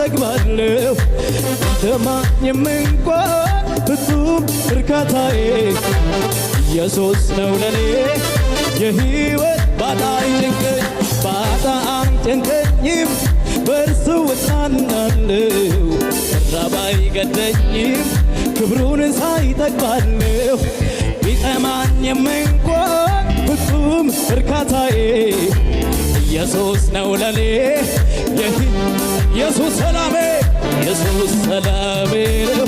እጠግባለሁ ተማኝም እንኳን ፍጹም እርካታዬ ኢየሱስ ነው ለኔ የሕይወት ባጣም ጭንቀኝም በእርሱ እጽናናለሁ ራብ አይገደኝም ክብሩን ሳይ እጠግባለሁ ቢጠማኝም እንኳን ፍጹም እርካታዬ ኢየሱስ ነው ለኔ ኢየሱስ ሰላሜ ነው